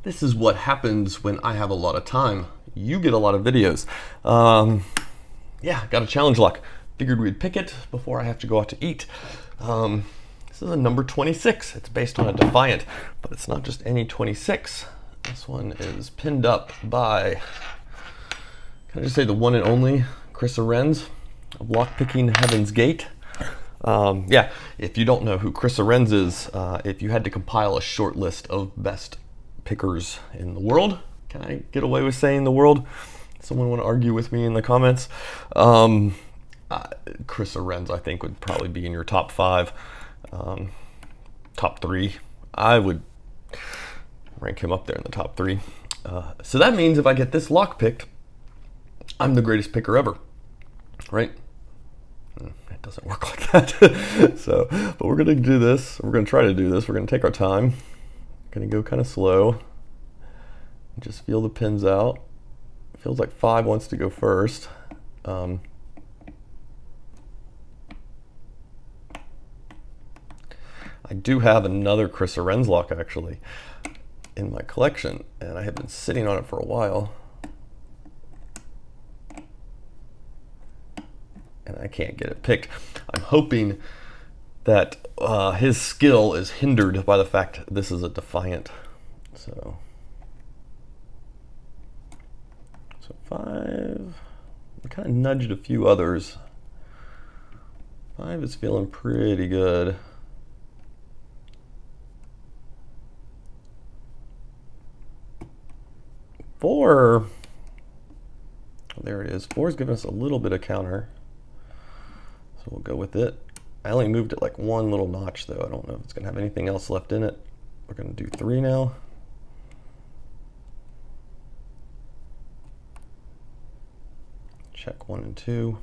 This is what happens when I have a lot of time. You get a lot of videos. Yeah, got a challenge lock. Figured we'd pick it before I have to go out to eat. This is a number 26. It's based on a Defiant, but it's not just any 26. This one is pinned up by, can I just say the one and only Chris Ahrens of Lockpicking Heaven's Gate. Yeah, if you don't know who Chris Ahrens is, if you had to compile a short list of best pickers in the world, can I get away with saying the world? Someone want to argue with me in the comments? Chris Ahrens, I think, would probably be in your top 5, top 3. I would rank him up there in the top 3. So that means if I get this lock picked, I'm the greatest picker ever, right? It doesn't work like that. So, but we're gonna do this. We're gonna try to do this. We're gonna take our time. Gonna go kind of slow. Just feel the pins out. Feels like 5 wants to go first. I do have another Chris Ahrens lock actually in my collection, and I have been sitting on it for a while, and I can't get it picked. I'm hoping that his skill is hindered by the fact this is a Defiant. So 5, I kind of nudged a few others. 5 is feeling pretty good. 4, there it is. 4 is giving us a little bit of counter, so we'll go with it. I only moved it like 1 little notch though. I don't know if it's gonna have anything else left in it. We're gonna do 3 now. Check 1 and 2.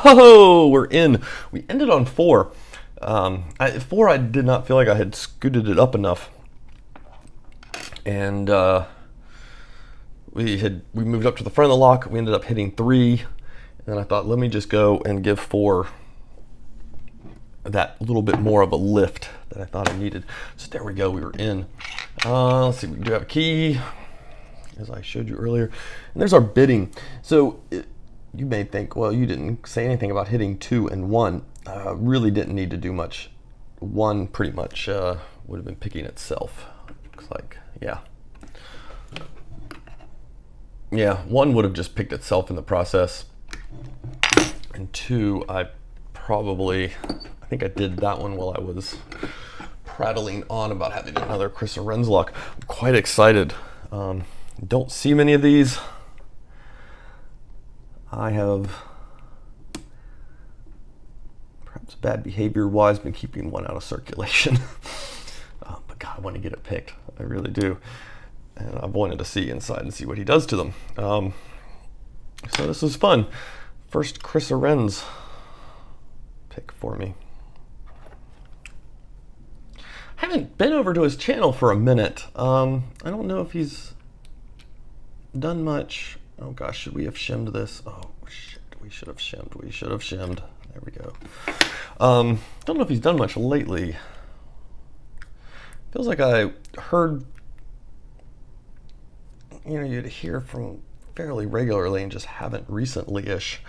Oh, we're in. We ended on 4. 4, I did not feel like I had scooted it up enough, and we moved up to the front of the lock. We ended up hitting 3, and then I thought, let me just go and give 4 that little bit more of a lift that I thought I needed. So there we go. We were in. Let's see. We do have a key, as I showed you earlier, and there's our bidding. So you may think, well, you didn't say anything about hitting 2 and 1. Really didn't need to do much. 1 pretty much would have been picking itself. Looks like, yeah. Yeah, 1 would have just picked itself in the process. And 2, I think I did that one while I was prattling on about having another Chris Ahrens lock. I'm quite excited. Don't see many of these. I have, perhaps bad behavior wise, been keeping 1 out of circulation. But God, I want to get it picked. I really do. And I've wanted to see inside and see what he does to them. So this was fun. First Chris Ahrens pick for me. I haven't been over to his channel for a minute. I don't know if he's done much. Oh gosh, should we have shimmed this? Oh shit, we should have shimmed. We should have shimmed. There we go. Don't know if he's done much lately. Feels like I heard, you know, you'd hear from fairly regularly and just haven't recently-ish.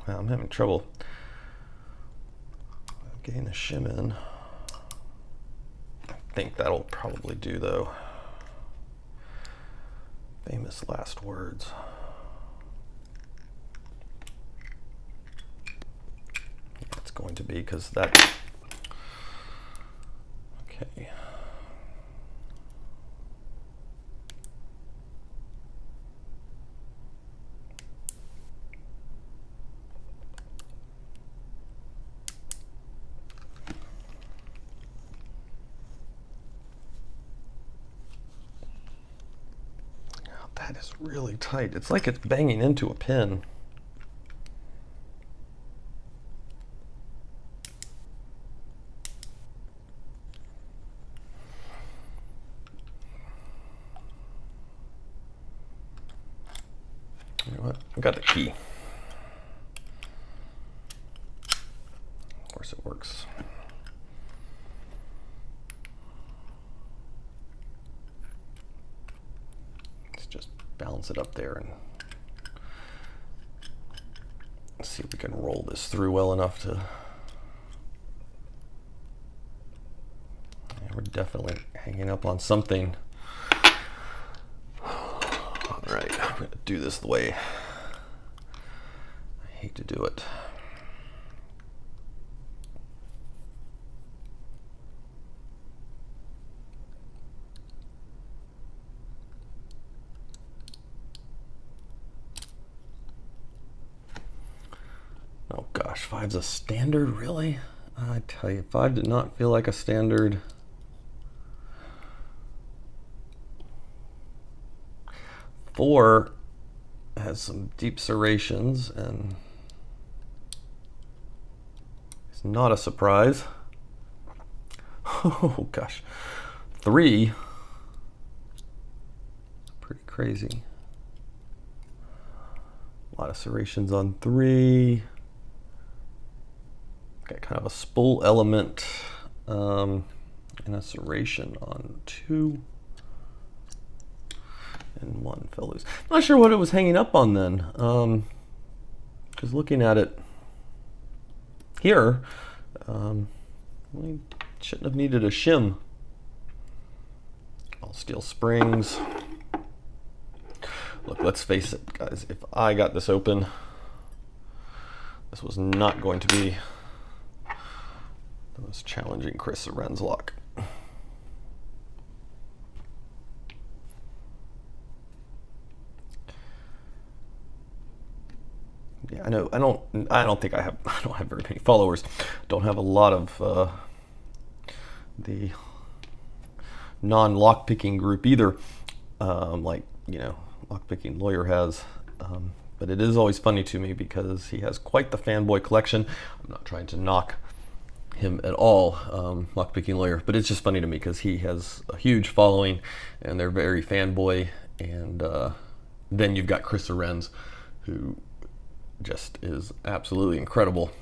Wow, I'm having trouble getting the shim in. I think that'll probably do though. Famous last words. It's going to be, because that, okay. That is really tight. It's like it's banging into a pin. got the key. Of course it works. Let's just balance it up there and see if we can roll this through well enough to... Yeah, we're definitely hanging up on something. All right, I'm gonna do this the way I hate to do it. Oh gosh, 5's a standard, really? I tell you, 5 did not feel like a standard. Four has some deep serrations, and it's not a surprise. Oh gosh, 3, pretty crazy. A lot of serrations on 3. Got kind of a spool element and a serration on 2. And 1 fell loose. Not sure what it was hanging up on then. Because looking at it here, we shouldn't have needed a shim. All steel springs. Look, let's face it, guys. If I got this open, this was not going to be the most challenging Chris Ahrens lock. Yeah, I know. I don't think I don't have very many followers. Don't have a lot of the non-lockpicking group either. Like, you know, Lockpicking Lawyer has. But it is always funny to me because he has quite the fanboy collection. I'm not trying to knock him at all, Lockpicking Lawyer, but it's just funny to me because he has a huge following and they're very fanboy. And then you've got Chris Ahrens, who just is absolutely incredible.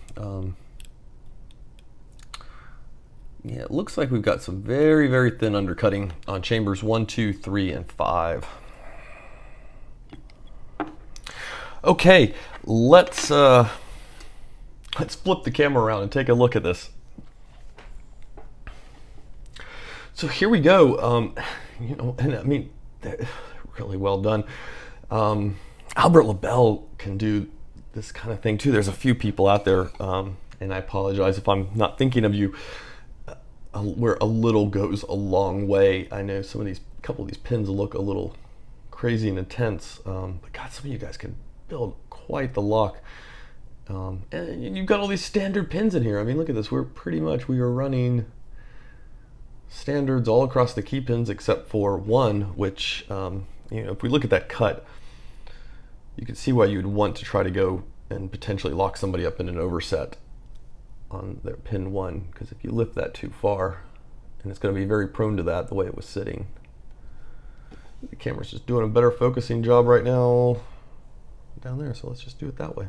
Yeah, it looks like we've got some very, very thin undercutting on chambers 1, 2, 3, and 5. Okay, let's flip the camera around and take a look at this. So here we go. You know, and I mean, they're really well done. Albert LaBelle can do this kind of thing too. There's a few people out there, and I apologize if I'm not thinking of you, where a little goes a long way. I know couple of these pins look a little crazy and intense, but God, some of you guys can build quite the lock. And you've got all these standard pins in here. I mean, look at this. We are running standards all across the key pins except for one, which, you know, if we look at that cut, you can see why you'd want to try to go and potentially lock somebody up in an overset on their pin 1, because if you lift that too far, and it's going to be very prone to that the way it was sitting. The camera's just doing a better focusing job right now down there, so let's just do it that way.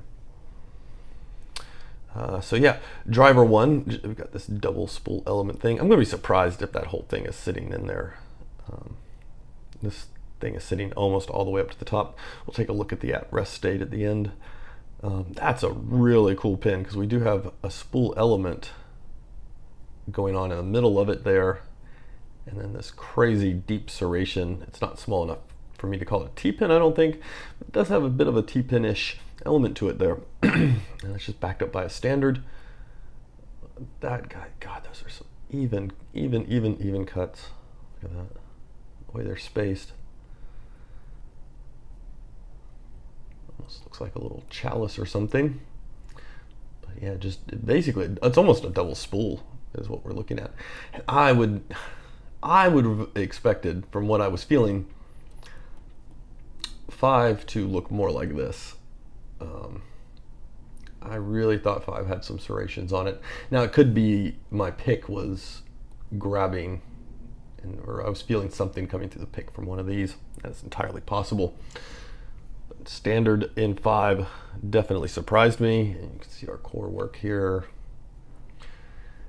So yeah, driver 1, we've got this double spool element thing. I'm going to be surprised if that whole thing is sitting in there. This thing is sitting almost all the way up to the top. We'll take a look at the at-rest state at the end. That's a really cool pin because we do have a spool element going on in the middle of it there, and then this crazy deep serration. It's not small enough for me to call it a T-pin, I don't think. It does have a bit of a T-pin-ish element to it there. And it's just backed up by a standard. That guy, God, those are some even cuts. Look at that, the way they're spaced. Almost looks like a little chalice or something. But yeah, just basically, it's almost a double spool is what we're looking at. And I would have expected, from what I was feeling, 5 to look more like this. I really thought 5 had some serrations on it. Now it could be my pick was grabbing, or I was feeling something coming through the pick from one of these. That's entirely possible. standard in 5 definitely surprised me. And you can see our core work here.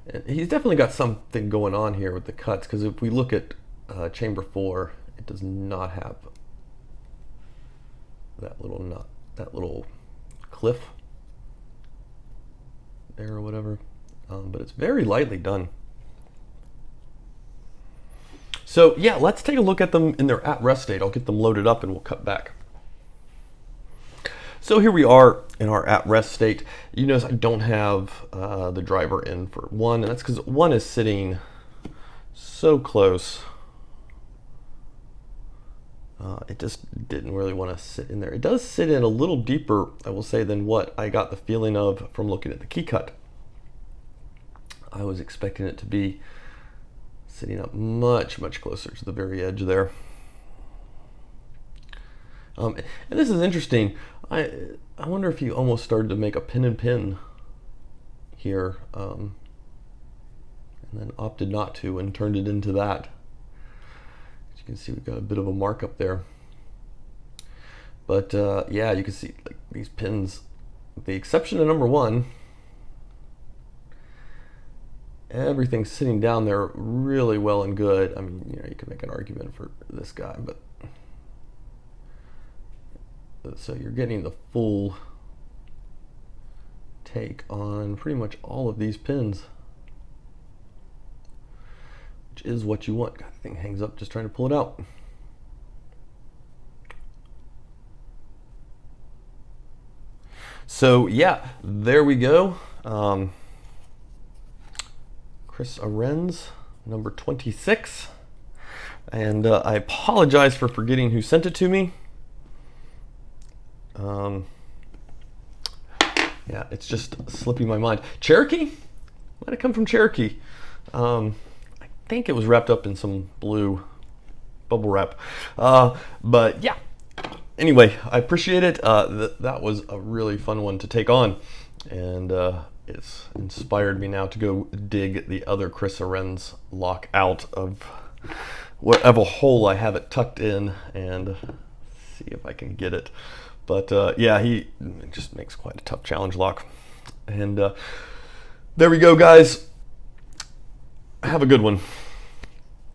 And he's definitely got something going on here with the cuts, because if we look at chamber 4, it does not have that little nut, that little cliff there or whatever, but it's very lightly done. So yeah, let's take a look at them in their at-rest state. I'll get them loaded up and we'll cut back. So here we are in our at-rest state. You notice I don't have the driver in for 1, and that's because 1 is sitting so close. It just didn't really want to sit in there. It does sit in a little deeper, I will say, than what I got the feeling of from looking at the key cut. I was expecting it to be sitting up much, much closer to the very edge there. And this is interesting. I wonder if he almost started to make a pin and pin here, and then opted not to and turned it into that. As you can see, we've got a bit of a markup there. But yeah, you can see like these pins, with the exception of number 1, everything's sitting down there really well and good. I mean, you know, you can make an argument for this guy, but so you're getting the full take on pretty much all of these pins, which is what you want. God, the thing hangs up just trying to pull it out. So yeah, there we go. Chris Ahrens, number 26. And I apologize for forgetting who sent it to me. Yeah, it's just slipping my mind. Cherokee? Might have come from Cherokee. I think it was wrapped up in some blue bubble wrap. But yeah, anyway, I appreciate it. That was a really fun one to take on. And it's inspired me now to go dig the other Chris Ahrens lock out of whatever hole I have it tucked in and see if I can get it. But yeah, he just makes quite a tough challenge lock. And there we go, guys. Have a good one.